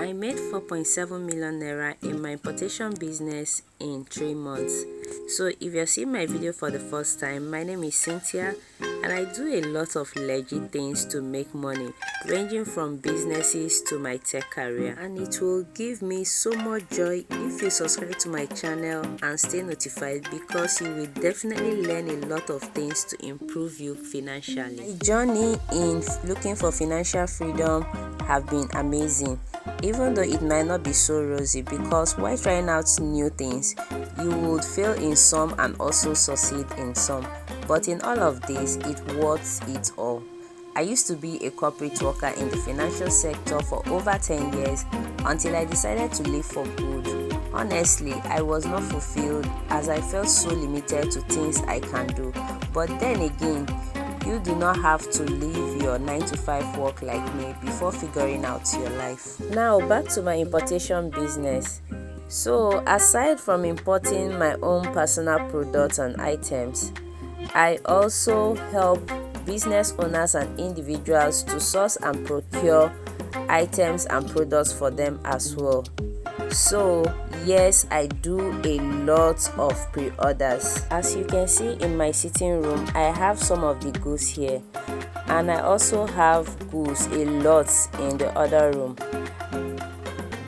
I made 4.7 million naira in my importation business in 3 months. So if you're seeing my video for the first time, my name is Cynthia and I do a lot of legit things to make money, ranging from businesses to my tech career. And it will give me so much joy if you subscribe to my channel and stay notified, because you will definitely learn a lot of things to improve you financially. My journey in looking for financial freedom have been amazing, even though it might not be so rosy, because while trying out new things, you would fail in some and also succeed in some. But in all of this, it worth it all. I used to be a corporate worker in the financial sector for over 10 years until I decided to leave for good. Honestly, I was not fulfilled as I felt so limited to things I can do. But then again, you do not have to leave your 9-to-5 work like me before figuring out your life. Now back to my importation business. So aside from importing my own personal products and items, I also help business owners and individuals to source and procure items and products for them as well. So yes, I do a lot of pre-orders. As you can see in my sitting room, I have some of the goods here, and I also have goods a lot in the other room.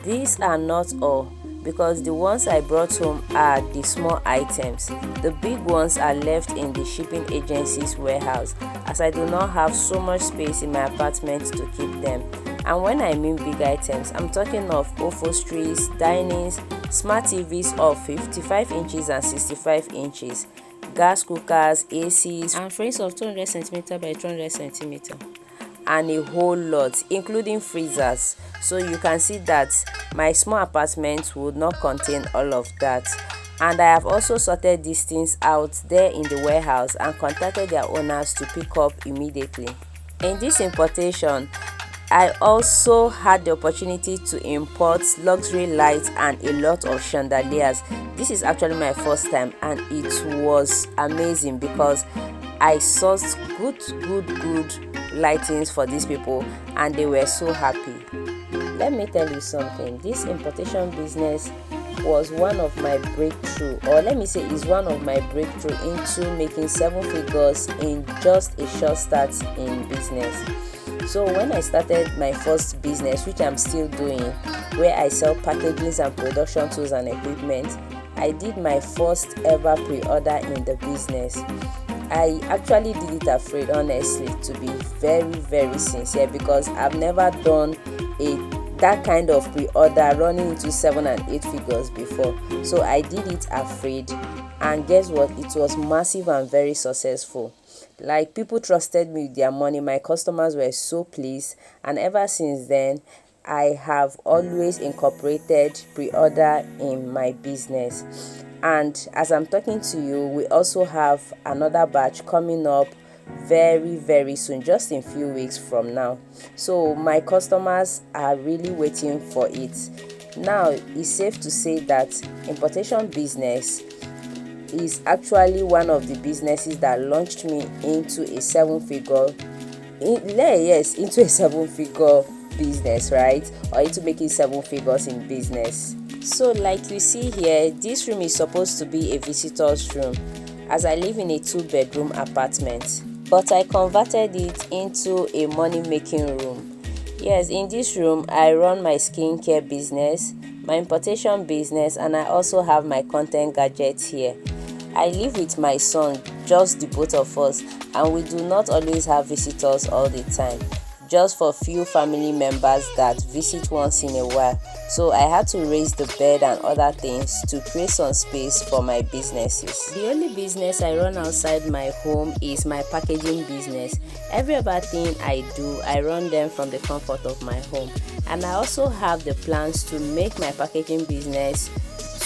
These are not all, because the ones I brought home are the small items. The big ones are left in the shipping agency's warehouse, as I do not have so much space in my apartment to keep them. And when I mean big items, I'm talking of upholsteries, dinings, smart TVs of 55 inches and 65 inches, gas cookers, ACs, and frames of 200 cm by 200 cm, and a whole lot, including freezers. So you can see that my small apartment would not contain all of that. And I have also sorted these things out there in the warehouse and contacted their owners to pick up immediately. In this importation, I also had the opportunity to import luxury lights and a lot of chandeliers. This is actually my first time, and it was amazing because I sourced good lightings for these people and they were so happy. Let me tell you something, this importation business was one of my breakthrough, or let me say is one of my breakthrough into making 7 figures in just a short start in business. So when I started my first business, which I'm still doing, where I sell packaging and production tools and equipment, I did my first ever pre-order in the business. I actually did it afraid, honestly, to be very sincere, because I've never done that kind of pre-order running into 7 and 8 figures before. So I did it afraid, and guess what? It was massive and very successful. Like, people trusted me with their money. My customers were so pleased, and ever since then I have always incorporated pre-order in my business. And as I'm talking to you, we also have another batch coming up very soon, just in few weeks from now. So my customers are really waiting for it. Now it's safe to say that importation business is actually one of the businesses that launched me into a 7-figure business, right? Or into making 7 figures in business. So like you see here, this room is supposed to be a visitor's room, as I live in a 2-bedroom apartment, but I converted it into a money-making room. Yes, in this room I run my skincare business, my importation business, and I also have my content gadgets here. I live with my son, just the both of us, and we do not always have visitors all the time, just for few family members that visit once in a while. So I had to raise the bed and other things to create some space for my businesses. The only business I run outside my home is my packaging business. Every other thing I do, I run them from the comfort of my home. And I also have the plans to make my packaging business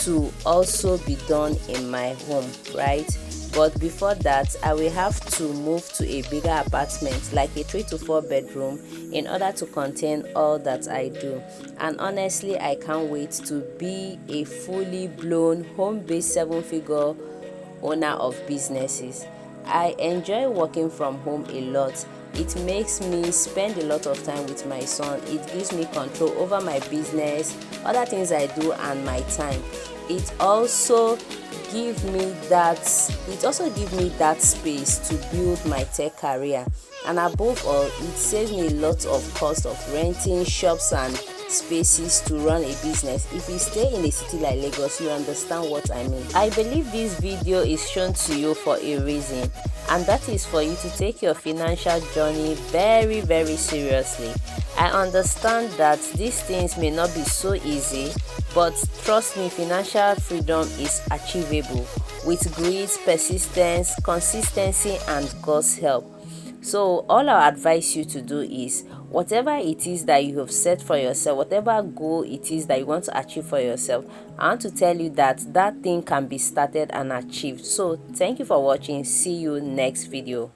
to also be done in my home, right? But before that, I will have to move to a bigger apartment, like a 3 to 4 bedroom, in order to contain all that I do. And honestly, I can't wait to be a fully blown home-based 7-figure owner of businesses. I enjoy working from home a lot, It makes me spend a lot of time with my son. It gives me control over my business, other things I do, and my time. It also gives me that space to build my tech career, and above all, it saves me a lot of cost of renting shops and spaces to run a business. If you stay in a city like Lagos, you understand what I mean. I believe this video is shown to you for a reason, and that is for you to take your financial journey very, very seriously. I understand that these things may not be so easy, but trust me, financial freedom is achievable with grit, persistence, consistency, and God's help. So all I advise you to do is, whatever it is that you have set for yourself, whatever goal it is that you want to achieve for yourself, I want to tell you that that thing can be started and achieved. So thank you for watching. See you next video.